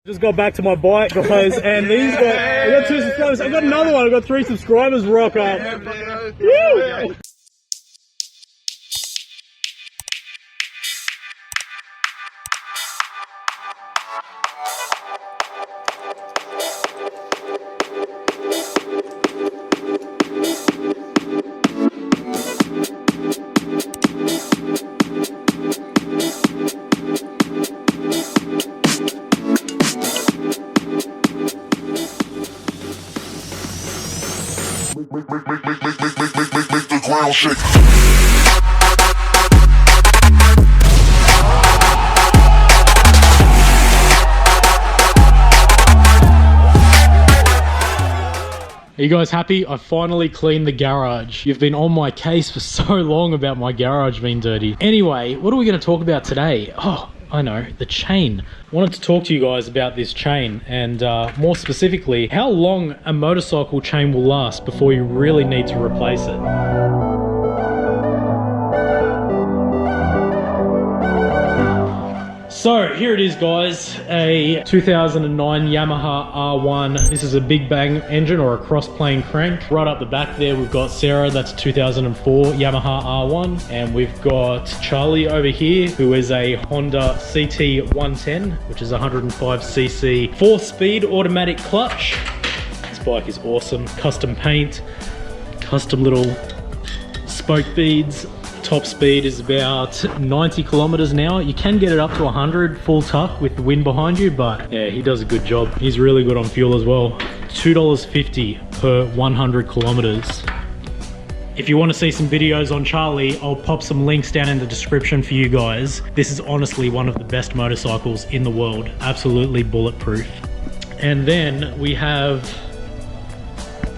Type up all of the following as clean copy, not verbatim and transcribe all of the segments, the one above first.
Just got back to my bike, guys, and these I got 2 subscribers. I got another one. I got 3 subscribers. Rock up. Woo! Make the ground shake. Are you guys happy? I finally cleaned the garage. You've been on my case for so long about my garage being dirty. Anyway, what are we going to talk about today? Oh, I know, the chain. I wanted to talk to you guys about this chain and more specifically, how long a motorcycle chain will last before you really need to replace it. So here it is, guys, a 2009 Yamaha R1. This is a big bang engine or a cross plane crank. Right up the back there we've got Sarah, that's a 2004 Yamaha R1, and we've got Charlie over here who is a Honda CT 110, which is 105cc 4-speed automatic clutch. This bike is awesome. Custom paint, custom little spoke beads. Top speed is about 90 kilometers an hour. You can get it up to 100 full tuck with the wind behind you, but yeah, he does a good job. He's really good on fuel as well. $2.50 per 100 kilometers. If you want to see some videos on Charlie, I'll pop some links down in the description for you guys. This is honestly one of the best motorcycles in the world. Absolutely bulletproof. And then we have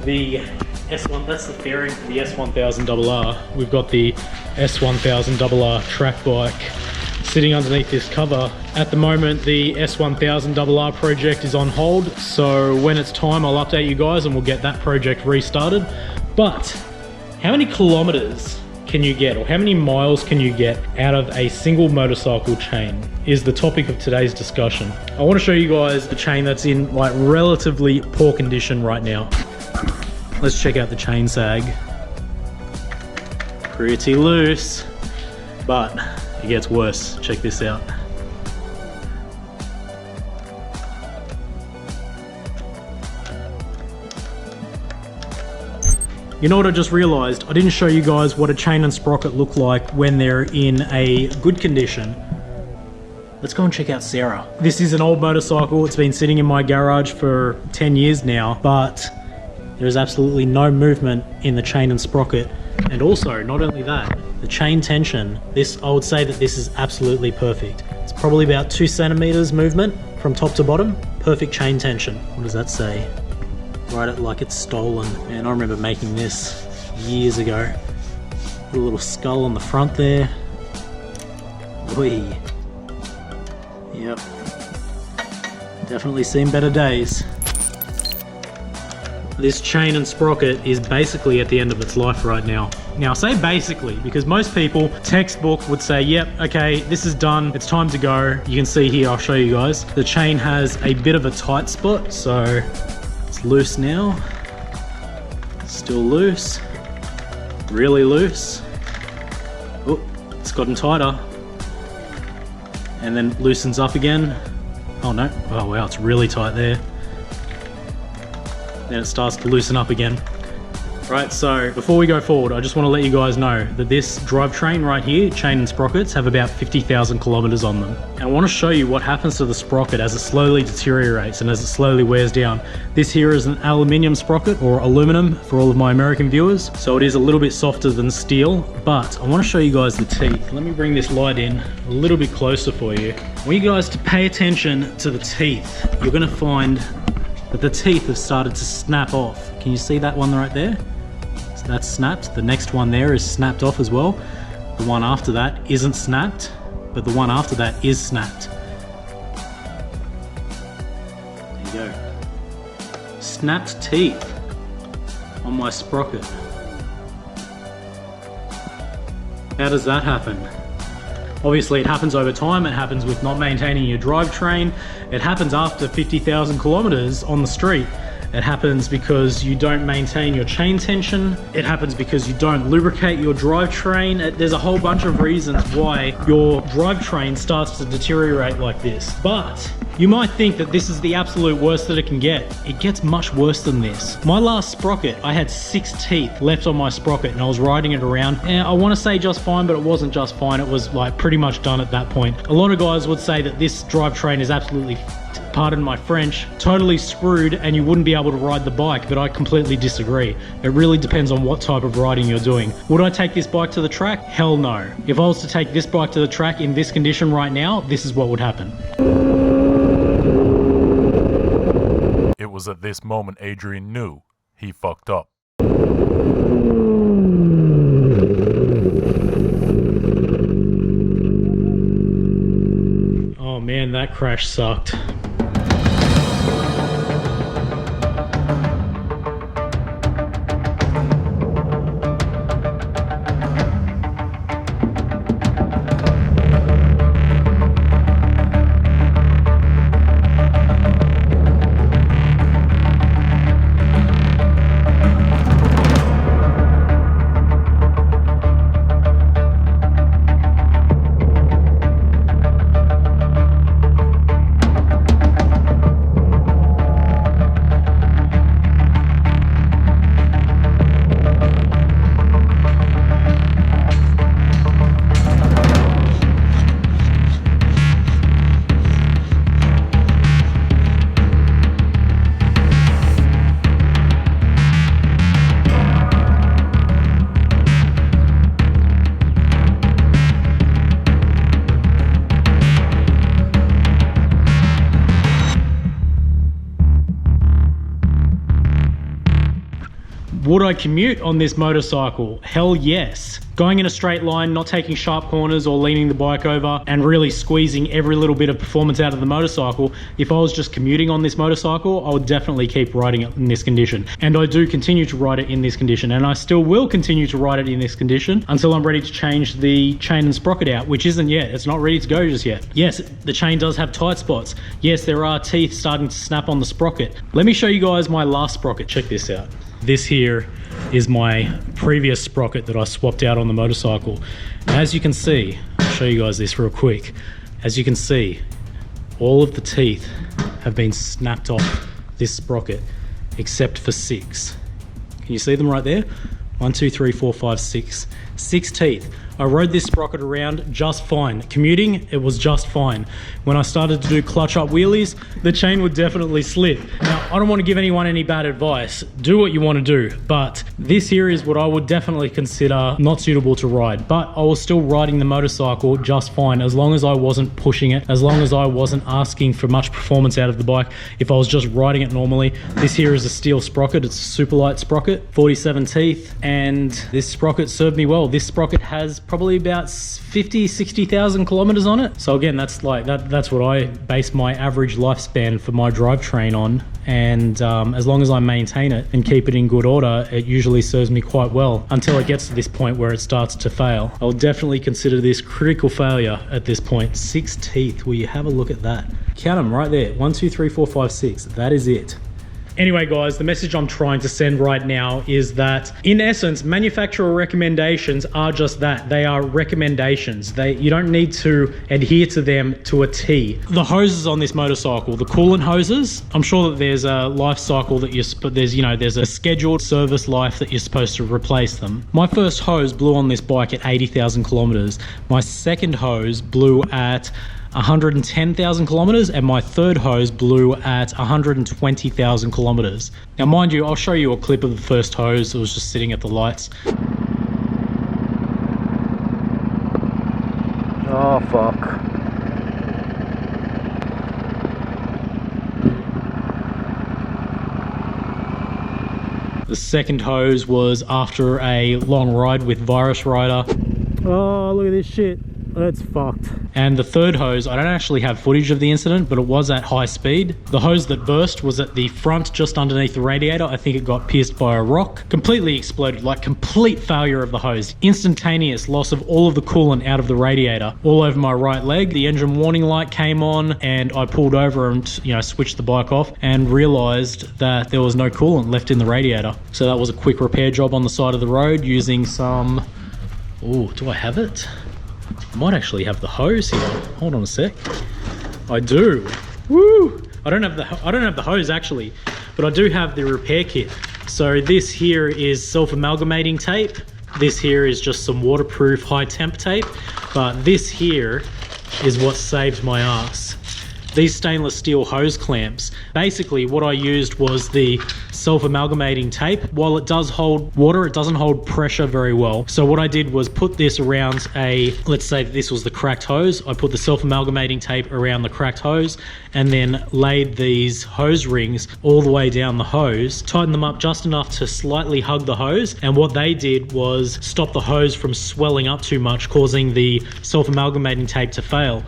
the S1, that's the fairing for the S1000RR. We've got the S1000RR track bike sitting underneath this cover. At the moment, the S1000RR project is on hold, so when it's time, I'll update you guys and we'll get that project restarted. But how many kilometers can you get, or how many miles can you get out of a single motorcycle chain is the topic of today's discussion. I want to show you guys the chain that's in like relatively poor condition right now. Let's check out the chain sag. Pretty loose, but it gets worse. Check this out. You know what I just realized? I didn't show you guys what a chain and sprocket look like when they're in a good condition. Let's go and check out Sarah. This is an old motorcycle. It's been sitting in my garage for 10 years now, but there's absolutely no movement in the chain and sprocket. And also, not only that, the chain tension, I would say that this is absolutely perfect. It's probably about 2 centimeters movement from top to bottom. Perfect chain tension. What does that say? Write it like it's stolen. Man, I remember making this years ago. Put a little skull on the front there. Whee. Yep. Definitely seen better days. This chain and sprocket is basically at the end of its life right now. Now I say basically because most people, textbook would say, yep, okay, this is done, it's time to go. You can see here, I'll show you guys. The chain has a bit of a tight spot, so it's loose now. Still loose, really loose. Oh, it's gotten tighter. And then loosens up again. Oh no, oh wow, it's really tight there. Then it starts to loosen up again. Right, so before we go forward, I just want to let you guys know that this drivetrain right here, chain and sprockets, have about 50,000 kilometers on them. And I want to show you what happens to the sprocket as it slowly deteriorates and as it slowly wears down. This here is an aluminium sprocket, or aluminum for all of my American viewers. So it is a little bit softer than steel, but I want to show you guys the teeth. Let me bring this light in a little bit closer for you. I want you guys to pay attention to the teeth. You're going to find that the teeth have started to snap off. Can you see that one right there? So that's snapped. The next one there is snapped off as well. The one after that isn't snapped, but the one after that is snapped. There you go. Snapped teeth on my sprocket. How does that happen? Obviously it happens over time, it happens with not maintaining your drivetrain, it happens after 50,000 kilometers on the street. It happens because you don't maintain your chain tension. It happens because you don't lubricate your drivetrain. There's a whole bunch of reasons why your drivetrain starts to deteriorate like this. But you might think that this is the absolute worst that it can get. It gets much worse than this. My last sprocket, I had 6 teeth left on my sprocket and I was riding it around. And I want to say just fine, but it wasn't just fine. It was like pretty much done at that point. A lot of guys would say that this drivetrain is absolutely, pardon my French, totally screwed and you wouldn't be able to ride the bike, but I completely disagree. It really depends on what type of riding you're doing. Would I take this bike to the track? Hell no. If I was to take this bike to the track in this condition right now, this is what would happen. It was at this moment Adrian knew he fucked up. Oh man, that crash sucked. Would I commute on this motorcycle? Hell yes. Going in a straight line, not taking sharp corners or leaning the bike over and really squeezing every little bit of performance out of the motorcycle. If I was just commuting on this motorcycle, I would definitely keep riding it in this condition. And I do continue to ride it in this condition, and I still will continue to ride it in this condition until I'm ready to change the chain and sprocket out, which isn't yet. It's not ready to go just yet. Yes, the chain does have tight spots. Yes, there are teeth starting to snap on the sprocket. Let me show you guys my last sprocket. Check this out. This here is my previous sprocket that I swapped out on the motorcycle. As you can see, I'll show you guys this real quick. As you can see, all of the teeth have been snapped off this sprocket except for 6. Can you see them right there? 1, 2, 3, 4, 5, 6. 6 teeth. I rode this sprocket around just fine. Commuting, it was just fine. When I started to do clutch up wheelies, the chain would definitely slip. Now, I don't want to give anyone any bad advice. Do what you want to do, but this here is what I would definitely consider not suitable to ride. But I was still riding the motorcycle just fine, as long as I wasn't pushing it, as long as I wasn't asking for much performance out of the bike. If I was just riding it normally. This here is a steel sprocket. It's a super light sprocket, 47 teeth, and this sprocket served me well. This sprocket has probably about 50,000-60,000 kilometers on it. So again, that's like that's what I base my average lifespan for my drivetrain on. And as long as I maintain it and keep it in good order, it usually serves me quite well until it gets to this point where it starts to fail. I'll definitely consider this critical failure at this point. 6 teeth, will you have a look at that? Count them right there. 1, 2, 3, 4, 5, 6. That is it. Anyway guys, the message I'm trying to send right now is that in essence, manufacturer recommendations are just that. They are recommendations. You don't need to adhere to them to a T. The hoses on this motorcycle, the coolant hoses, I'm sure that there's a life cycle that there's a scheduled service life that you're supposed to replace them. My first hose blew on this bike at 80,000 kilometers. My second hose blew at 110,000 kilometers, and my third hose blew at 120,000 kilometers. Now mind you, I'll show you a clip of the first hose that was just sitting at the lights. Oh fuck. The second hose was after a long ride with Virus Rider. Oh, look at this shit. That's fucked. And the third hose, I don't actually have footage of the incident, but it was at high speed. The hose that burst was at the front, just underneath the radiator. I think it got pierced by a rock. Completely exploded, like complete failure of the hose. Instantaneous loss of all of the coolant out of the radiator, all over my right leg. The engine warning light came on and I pulled over and, you know, switched the bike off and realized that there was no coolant left in the radiator. So that was a quick repair job on the side of the road using some, oh, do I have it? I might actually have the hose here. Hold on a sec. I do. Woo! I don't have the hose actually, but I do have the repair kit. So this here is self-amalgamating tape. This here is just some waterproof high temp tape, but this here is what saved my ass. These stainless steel hose clamps. Basically what I used was the self-amalgamating tape. While it does hold water, it doesn't hold pressure very well. So what I did was put this around a, let's say that this was the cracked hose. I put the self-amalgamating tape around the cracked hose and then laid these hose rings all the way down the hose, tightened them up just enough to slightly hug the hose. And what they did was stop the hose from swelling up too much, causing the self-amalgamating tape to fail.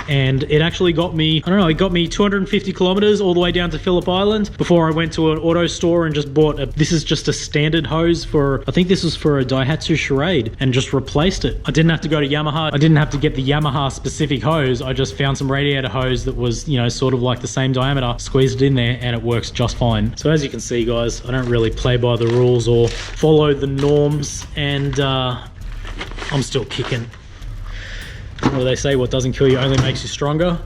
And it actually got me, I don't know, it got me 250 kilometers all the way down to Phillip Island before I went to an auto store and just bought this is just a standard hose for, I think this was for a Daihatsu Charade, and just replaced it. I didn't have to go to Yamaha. I didn't have to get the Yamaha specific hose. I just found some radiator hose that was, you know, sort of like the same diameter, squeezed it in there and it works just fine. So as you can see guys, I don't really play by the rules or follow the norms, and I'm still kicking. What do they say? What doesn't kill you only makes you stronger.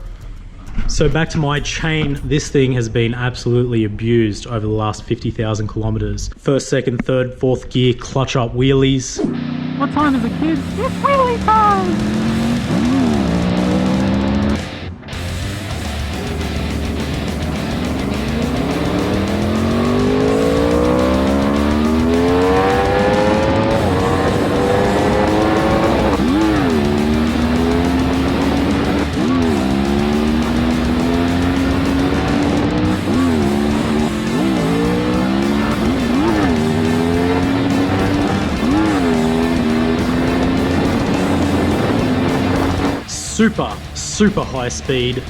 So back to my chain, this thing has been absolutely abused over the last 50,000 kilometers. First, second, third, fourth gear, clutch up wheelies. What time is it, kids? It's wheelie time! Super high speed.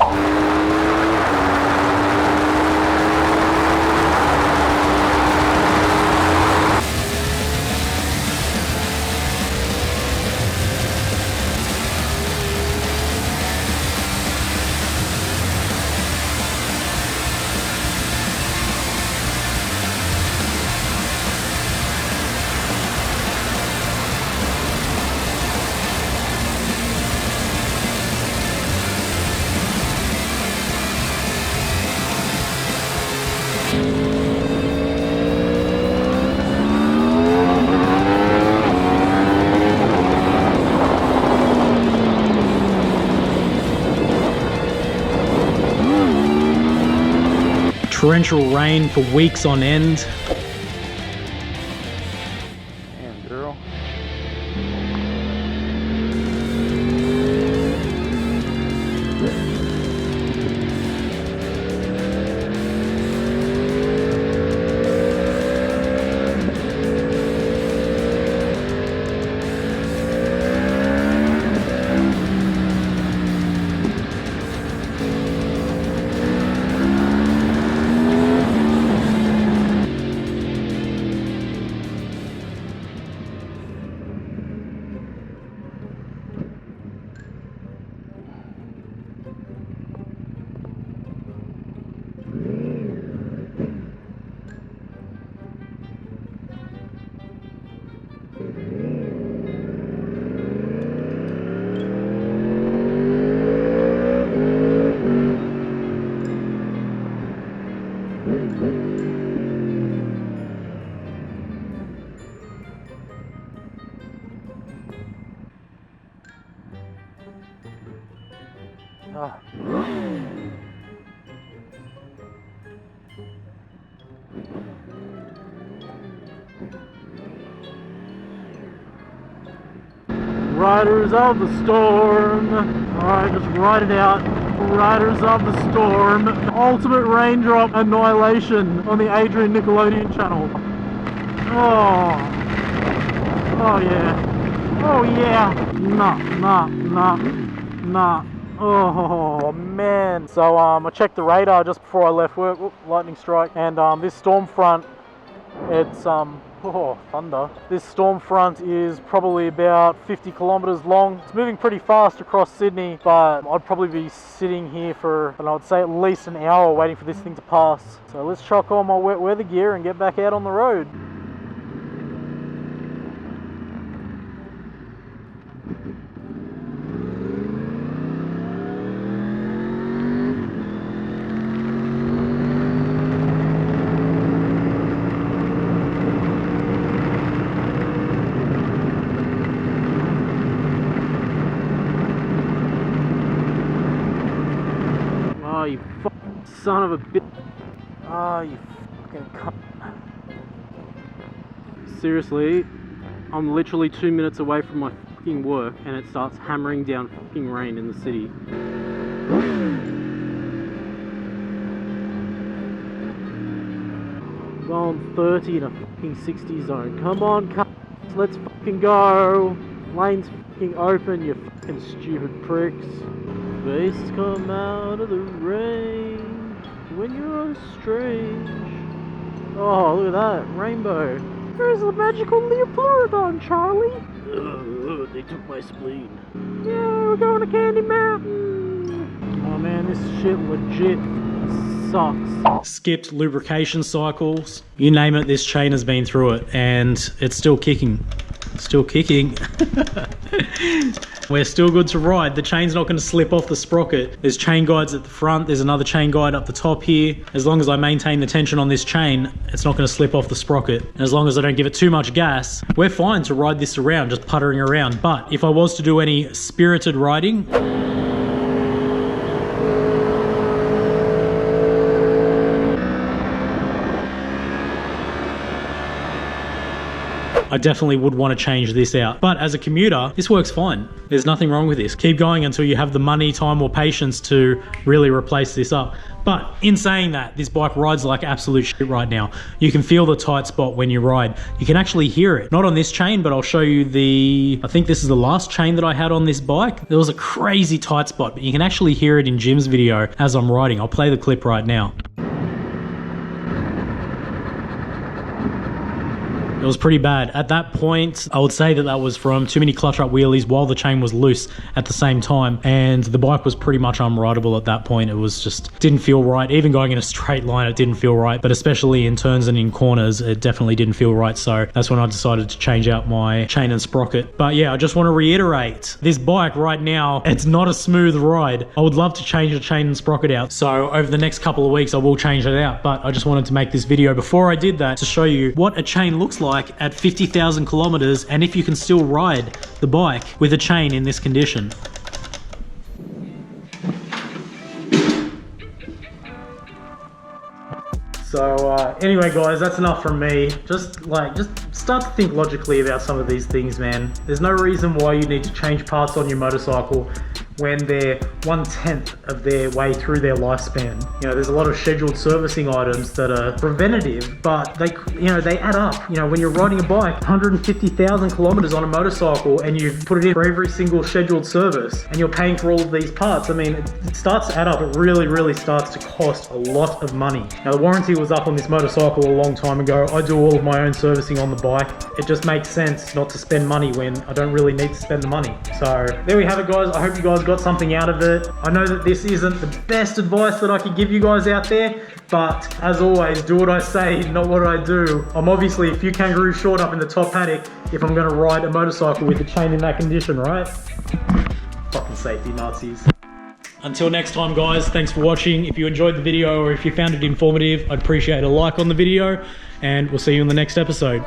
Torrential rain for weeks on end. Damn, girl. Riders of the storm. Alright, just ride it out. Riders of the storm. Ultimate raindrop annihilation on the AdjrianNickelodeon channel. Oh. Oh yeah. Oh yeah. Nah. Nah. Oh man. So I checked the radar just before I left work. Oop, lightning strike. And this storm front, it's oh, thunder. This storm front is probably about 50 kilometers long. It's moving pretty fast across Sydney, but I'd probably be sitting here for, and I would say at least an hour waiting for this thing to pass. So let's chuck on my wet weather gear and get back out on the road. You son of a bitch. Ah, you fucking cunt. Seriously, I'm literally 2 minutes away from my fucking work and it starts hammering down fucking rain in the city. Going 30 in a fucking 60 zone. Come on, cunts, let's fucking go. Lane's fucking open, you fucking stupid pricks. Faces come out of the rain when you're strange. Oh, look at that, rainbow. Where's the magical Leopolodon, Charlie? They took my spleen. Yeah, we're going to Candy Mountain. Oh man, this shit legit sucks. Skipped lubrication cycles. You name it, this chain has been through it and it's still kicking. Still kicking. We're still good to ride. The chain's not going to slip off the sprocket. There's chain guides at the front. There's another chain guide up the top here. As long as I maintain the tension on this chain, it's not going to slip off the sprocket. And as long as I don't give it too much gas, we're fine to ride this around, just puttering around. But if I was to do any spirited riding, I definitely would want to change this out. But as a commuter, this works fine. There's nothing wrong with this. Keep going until you have the money, time, or patience to really replace this up. But in saying that, this bike rides like absolute shit right now. You can feel the tight spot when you ride. You can actually hear it. Not on this chain, but I'll show you I think this is the last chain that I had on this bike. There was a crazy tight spot, but you can actually hear it in Jim's video as I'm riding. I'll play the clip right now. It was pretty bad. At that point, I would say that that was from too many clutch up wheelies while the chain was loose at the same time. And the bike was pretty much unrideable at that point. It was just, didn't feel right. Even going in a straight line, it didn't feel right. But especially in turns and in corners, it definitely didn't feel right. So that's when I decided to change out my chain and sprocket. But yeah, I just want to reiterate, this bike right now, it's not a smooth ride. I would love to change the chain and sprocket out. So over the next couple of weeks, I will change it out. But I just wanted to make this video before I did that to show you what a chain looks like at 50,000 kilometers and if you can still ride the bike with a chain in this condition. So anyway guys, that's enough from me. Just start to think logically about some of these things, man. There's no reason why you need to change parts on your motorcycle when they're 1/10 of their way through their lifespan. You know, there's a lot of scheduled servicing items that are preventative, but they add up. You know, when you're riding a bike 150,000 kilometers on a motorcycle and you've put it in for every single scheduled service and you're paying for all of these parts, I mean, it starts to add up. It really starts to cost a lot of money. Now, the warranty was up on this motorcycle a long time ago. I do all of my own servicing on the bike. It just makes sense not to spend money when I don't really need to spend the money. So there we have it, guys. I hope you guys got something out of it. I know that this isn't the best advice that I could give you guys out there, but as always, do what I say, not what I do. I'm obviously a few kangaroos short up in the top paddock if I'm going to ride a motorcycle with the chain in that condition, right? Fucking safety Nazis. Until next time, guys, thanks for watching. If you enjoyed the video or if you found it informative, I'd appreciate a like on the video, and we'll see you in the next episode.